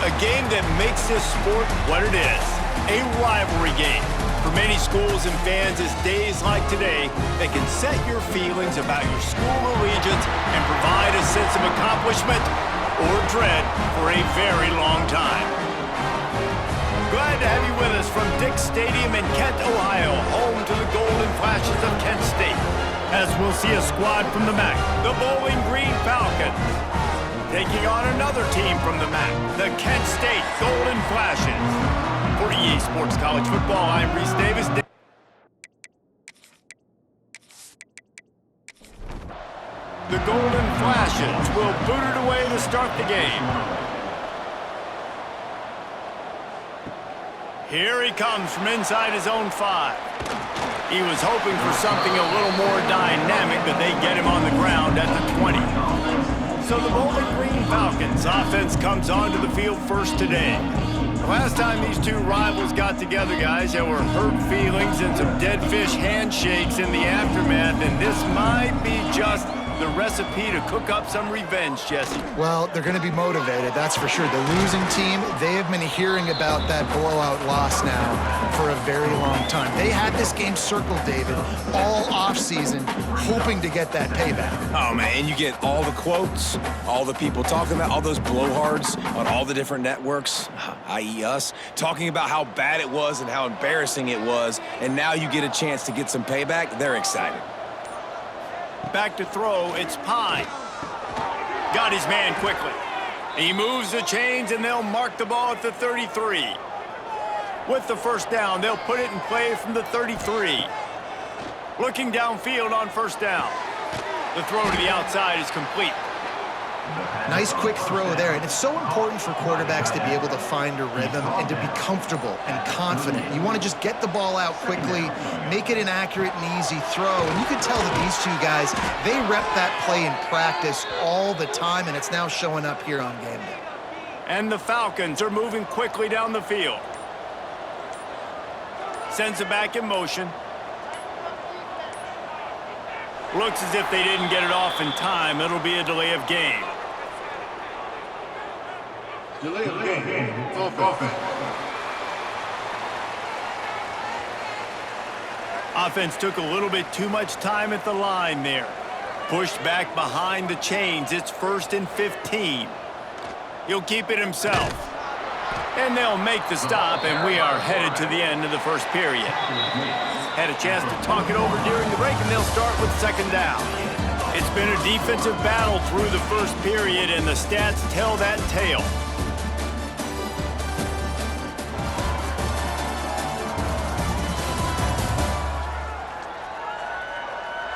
A game that makes this sport what it is, a rivalry game. For many schools and fans, it's days like today that can set your feelings about your school allegiance and provide a sense of accomplishment or dread for a very long time. Glad to have you with us from Dick Stadium in Kent, Ohio, home to the Golden Flashes of Kent State. As we'll see a squad from the MAC, the Bowling Green Falcons, taking on another team from the MAC, the Kent State Golden Flashes. For EA Sports College Football, I'm Reese Davis. The Golden Flashes will boot it away to start the game. Here he comes from inside his own 5. He was hoping for something a little more dynamic, but they get him on the ground at the 20. So the Bowling Green Falcons offense comes onto the field first today. The last time these two rivals got together, guys, there were hurt feelings and some dead fish handshakes in the aftermath, and this might be just the recipe to cook up some revenge, Jesse. Well, they're going to be motivated, that's for sure. The losing team, they have been hearing about that blowout loss now for a very long time. They had this game circled, David, all offseason, hoping to get that payback. Oh, man, and you get all the quotes, all the people talking about all those blowhards on all the different networks, i.e. us, talking about how bad it was and how embarrassing it was, and now you get a chance to get some payback. They're excited. Back to throw, it's Pine. Got his man quickly. He moves the chains, and they'll mark the ball at the 33. With the first down, they'll put it in play from the 33. Looking downfield on first down. The throw to the outside is complete. Nice quick throw there, and it's so important for quarterbacks to be able to find a rhythm and to be comfortable and confident. You want to just get the ball out quickly, make it an accurate and easy throw, and you can tell that these two guys, they rep that play in practice all the time, and it's now showing up here on game day. And the Falcons are moving quickly down the field. Sends it back in motion. Looks as if they didn't get it off in time. It'll be a delay of game. Delay of game. Offense. Offense took a little bit too much time at the line there. Pushed back behind the chains. It's 1st and 15. He'll keep it himself. And they'll make the stop, and we are headed to the end of the first period. Had a chance to talk it over during the break, and they'll start with second down. It's been a defensive battle through the first period, and the stats tell that tale.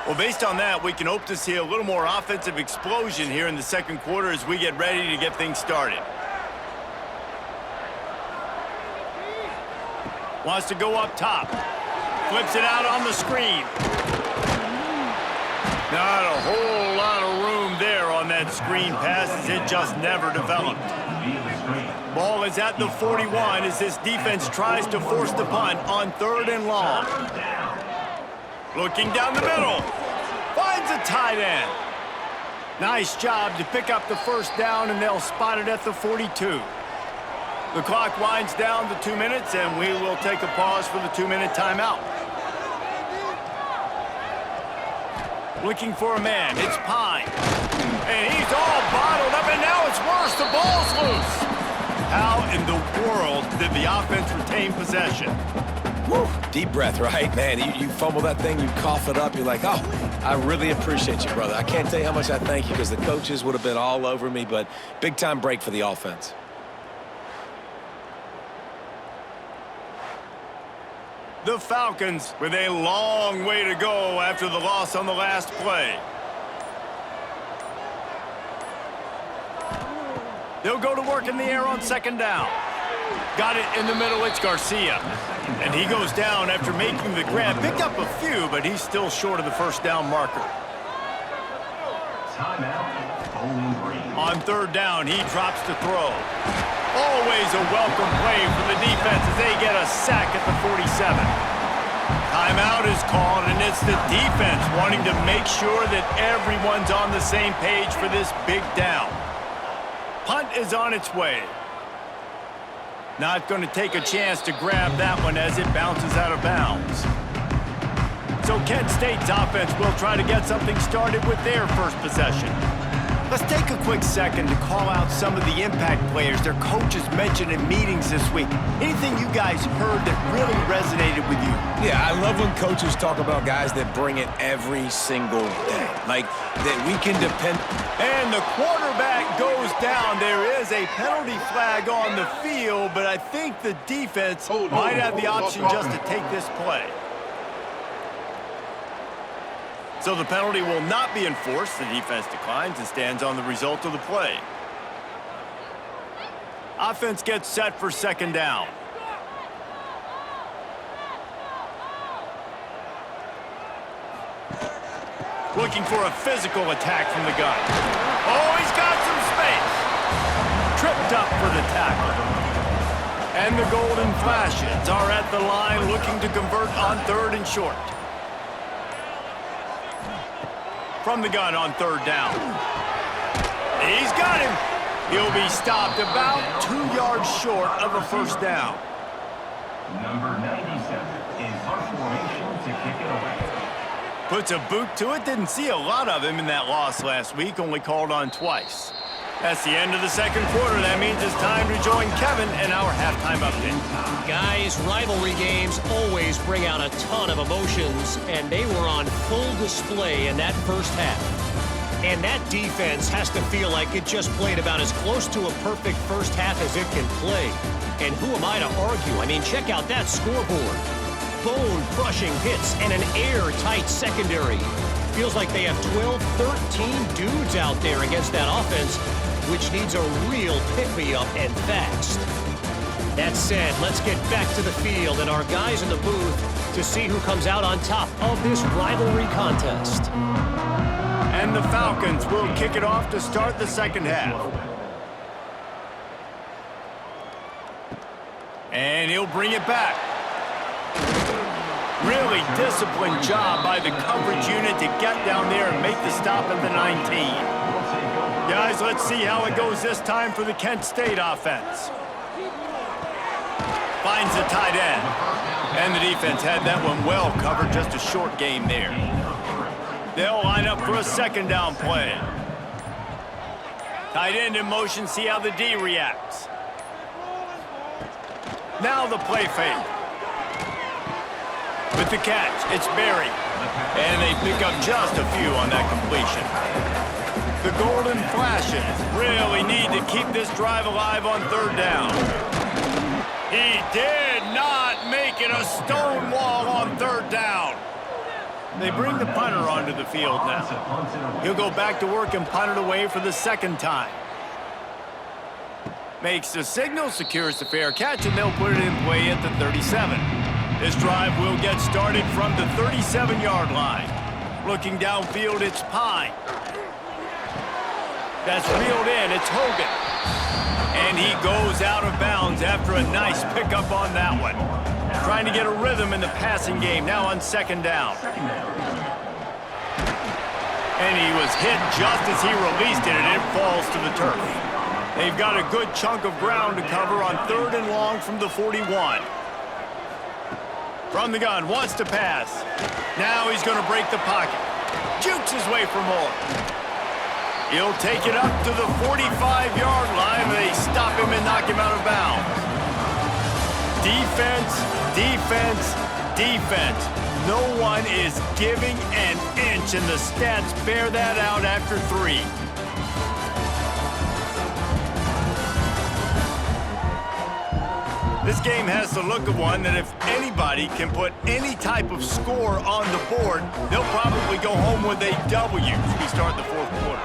Well, based on that, we can hope to see a little more offensive explosion here in the second quarter as we get ready to get things started. Wants to go up top. Flips it out on the screen. Not a whole lot of room there on that screen pass as it just never developed. Ball is at the 41 as this defense tries to force the punt on 3rd and long. Looking down the middle. Finds a tight end. Nice job to pick up the first down, and they'll spot it at the 42. The clock winds down to 2 minutes, and we will take a pause for the 2-minute timeout. Looking for a man. It's Pine. And he's all bottled up, and now it's worse. The ball's loose. How in the world did the offense retain possession? Whew, deep breath, right? Man, you fumble that thing, you cough it up, you're like, oh, I really appreciate you, brother. I can't tell you how much I thank you because the coaches would have been all over me, but big-time break for the offense. The Falcons with a long way to go after the loss on the last play. They'll go to work in the air on second down. Got it in the middle, it's Garcia. And he goes down after making the grab. Picked up a few, but he's still short of the first down marker. On 3rd down, he drops to throw. Always a welcome play for the defense as they get a sack at the 47. Timeout is called, and it's the defense wanting to make sure that everyone's on the same page for this big down. Punt is on its way. Not going to take a chance to grab that one as it bounces out of bounds. So Kent State's offense will try to get something started with their first possession. Let's take a quick second to call out some of the impact players their coaches mentioned in meetings this week. Anything you guys heard that really resonated with you? Yeah, I love when coaches talk about guys that bring it every single day. Like, that we can depend. And the quarterback goes down. There is a penalty flag on the field, but I think the defense might have the option just to take this play. So the penalty will not be enforced. The defense declines and stands on the result of the play. Offense gets set for second down. Looking for a physical attack from the gun. Oh, he's got some space. Tripped up for the tackle. And the Golden Flashes are at the line looking to convert on 3rd and short. From the gun on 3rd down. He's got him. He'll be stopped about 2 yards short of a first down. Number 97 is our formation to kick it away. Puts a boot to it. Didn't see a lot of him in that loss last week. Only called on twice. That's the end of the second quarter. That means it's time to join Kevin in our halftime update. Guys, rivalry games always bring out a ton of emotions, and they were on full display in that first half. And that defense has to feel like it just played about as close to a perfect first half as it can play. And who am I to argue? I mean, check out that scoreboard. Bone-crushing hits and an airtight secondary. Feels like they have 12, 13 dudes out there against that offense, which needs a real pick-me-up and fast. That said, let's get back to the field and our guys in the booth to see who comes out on top of this rivalry contest. And the Falcons will kick it off to start the second half. And he'll bring it back. Really disciplined job by the coverage unit to get down there and make the stop at the 19. Guys, let's see how it goes this time for the Kent State offense. Finds the tight end. And the defense had that one well covered, just a short game there. They'll line up for a second down play. Tight end in motion, see how the D reacts. Now the play fake. With the catch, it's Berry. And they pick up just a few on that completion. The Golden Flashes really need to keep this drive alive on 3rd down. He did not make it a stone wall on 3rd down. They bring the punter onto the field now. He'll go back to work and punt it away for the second time. Makes the signal, secures the fair catch, and they'll put it in play at the 37. This drive will get started from the 37-yard line. Looking downfield, it's Pine. That's reeled in, it's Hogan. And he goes out of bounds after a nice pickup on that one. Trying to get a rhythm in the passing game, now on second down. And he was hit just as he released it, and it falls to the turf. They've got a good chunk of ground to cover on 3rd and long from the 41. From the gun, wants to pass. Now he's going to break the pocket. Jukes his way for more. He'll take it up to the 45-yard line. They stop him and knock him out of bounds. Defense, defense, defense. No one is giving an inch, and the stats bear that out after 3. This game has the look of one that if anybody can put any type of score on the board, they'll probably go home with a W as we start the 4th quarter.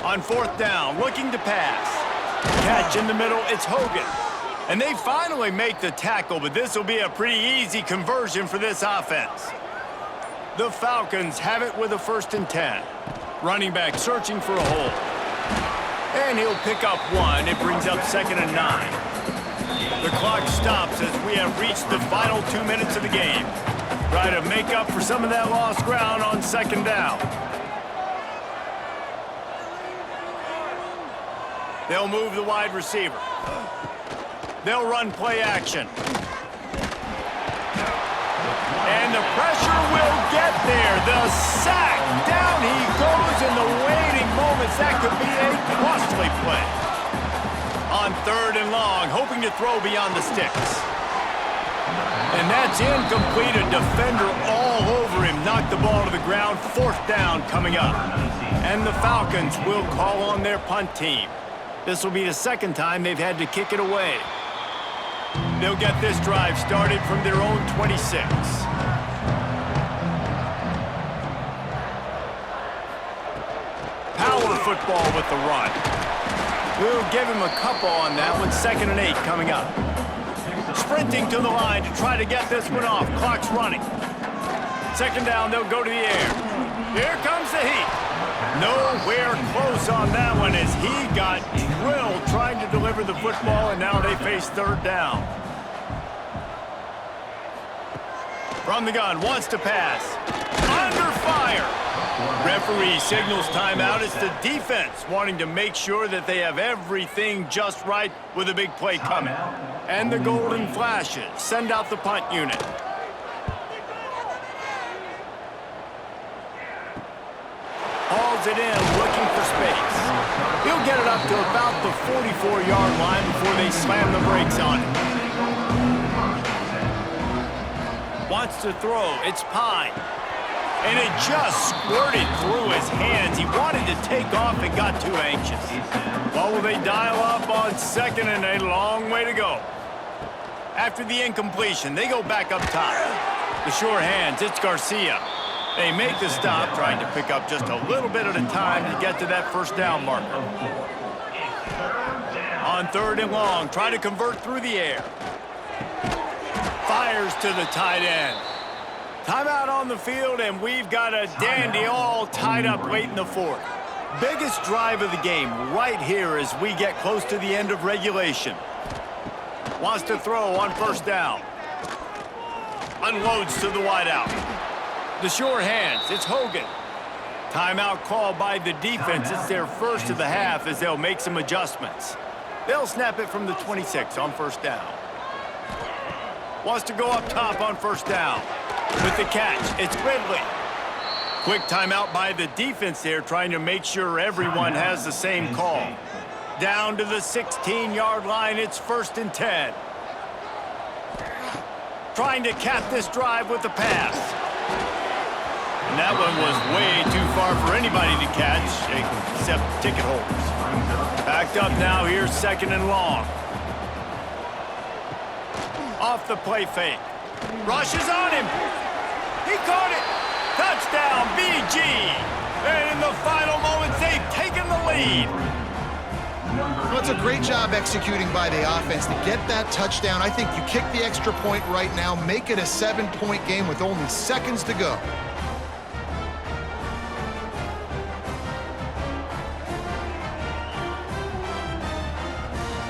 On 4th down, looking to pass. Catch in the middle, it's Hogan. And they finally make the tackle, but this will be a pretty easy conversion for this offense. The Falcons have it with a 1st and 10. Running back searching for a hole. And he'll pick up 1. It brings up 2nd and 9. The clock stops as we have reached the final 2 minutes of the game. Try to make up for some of that lost ground on 2nd down. They'll move the wide receiver. They'll run play action. And the pressure will get there. The sack. Down he goes in the waiting moments. That could be a costly play. On 3rd and long, hoping to throw beyond the sticks. And that's incomplete. A defender all over him. Knocked the ball to the ground. 4th down coming up. And the Falcons will call on their punt team. This will be the 2nd time they've had to kick it away. They'll get this drive started from their own 26. Power football with the run. We'll give him a couple on that one. 2nd and 8 coming up. Sprinting to the line to try to get this one off. Clock's running. 2nd down, they'll go to the air. Here comes the heat. Nowhere close on that one as he got drilled trying to deliver the football, and now they face 3rd down. From the gun, wants to pass. Under fire. Referee signals timeout. It's the defense wanting to make sure that they have everything just right with a big play coming. And the golden flashes send out the punt unit. Hauls it in, looking for space. He'll get it up to about the 44-yard line before they slam the brakes on it. Wants to throw. It's Pine. And it just squirted through his hands. He wanted to take off and got too anxious. Well, will they dial up on 2nd and a long way to go? After the incompletion, they go back up top. The sure hands, it's Garcia. They make the stop, trying to pick up just a little bit at a time to get to that 1st down marker. On 3rd and long, try to convert through the air. Fires to the tight end. Timeout on the field, and we've got a dandy all tied up late in the 4th. Biggest drive of the game right here as we get close to the end of regulation. Wants to throw on 1st down. Unloads to the wideout. The sure hands, it's Hogan. Timeout called by the defense. It's their 1st of the half as they'll make some adjustments. They'll snap it from the 26 on 1st down. Wants to go up top on 1st down. With the catch, it's Ridley. Quick timeout by the defense there, trying to make sure everyone has the same call. Down to the 16-yard line, it's 1st and 10. Trying to cap this drive with the pass. And that one was way too far for anybody to catch, except ticket holders. Backed up now, here's 2nd and long. Off the play fake. Rushes on him. He caught it. Touchdown, BG. And in the final moments, they've taken the lead. Well, it's a great job executing by the offense to get that touchdown. I think you kick the extra point right now, make it a 7-point game with only seconds to go.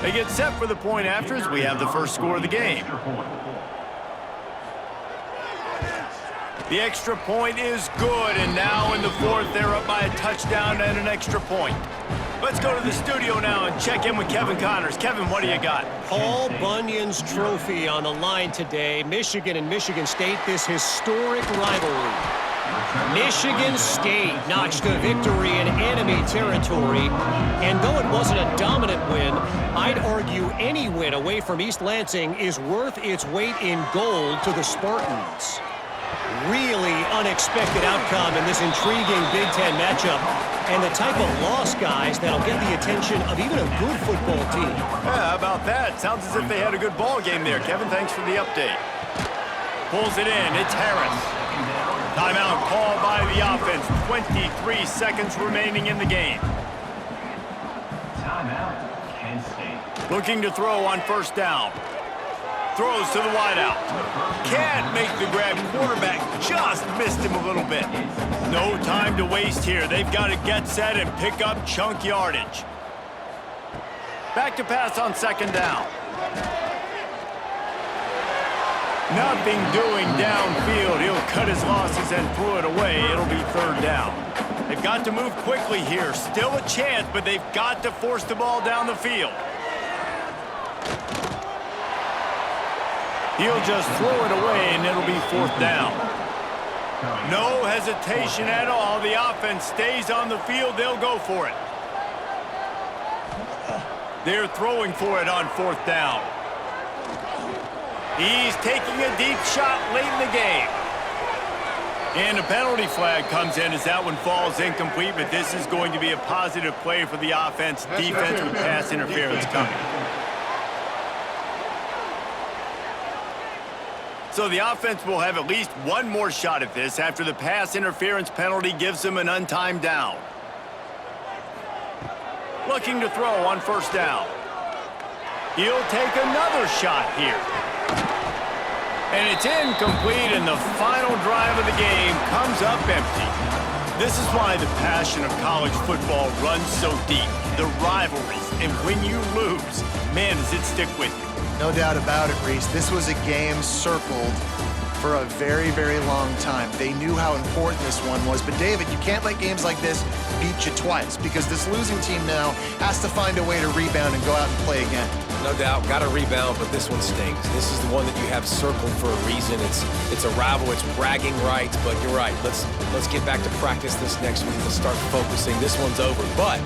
They get set for the point after as we have the 1st score of the game. The extra point is good, and now in the 4th, they're up by a touchdown and an extra point. Let's go to the studio now and check in with Kevin Connors. Kevin, what do you got? Paul Bunyan's trophy on the line today. Michigan and Michigan State, this historic rivalry. Michigan State notched a victory in enemy territory, and though it wasn't a dominant win, I'd argue any win away from East Lansing is worth its weight in gold to the Spartans. Really unexpected outcome in this intriguing Big Ten matchup, and the type of loss, guys, that'll get the attention of even a good football team. Yeah, how about that? Sounds as if they had a good ball game there. Kevin, thanks for the update. Pulls it in. It's Harris. Timeout called by the offense. 23 seconds remaining in the game. Timeout, Kent State. Looking to throw on 1st down. Throws to the wideout. Can't make the grab. Quarterback just missed him a little bit. No time to waste here. They've got to get set and pick up chunk yardage. Back to pass on 2nd down. Nothing doing downfield. He'll cut his losses and throw it away. It'll be 3rd down. They've got to move quickly here. Still a chance, but they've got to force the ball down the field. He'll just throw it away, and it'll be 4th down. No hesitation at all. The offense stays on the field. They'll go for it. They're throwing for it on 4th down. He's taking a deep shot late in the game. And a penalty flag comes in as that one falls incomplete, but this is going to be a positive play for the offense. Defense with pass interference coming. So the offense will have at least one more shot at this after the pass interference penalty gives them an untimed down. Looking to throw on 1st down. He'll take another shot here. And it's incomplete, and the final drive of the game comes up empty. This is why the passion of college football runs so deep. The rivalries, and when you lose, man, does it stick with you. No doubt about it, Reese. This was a game circled for a very, very long time. They knew how important this one was. But, David, you can't let games like this beat you twice because this losing team now has to find a way to rebound and go out and play again. No doubt, got to rebound, but this one stings. This is the one that you have circled for a reason. It's a rival, it's bragging rights, but you're right. Let's get back to practice this next week. Let's start focusing. This one's over, but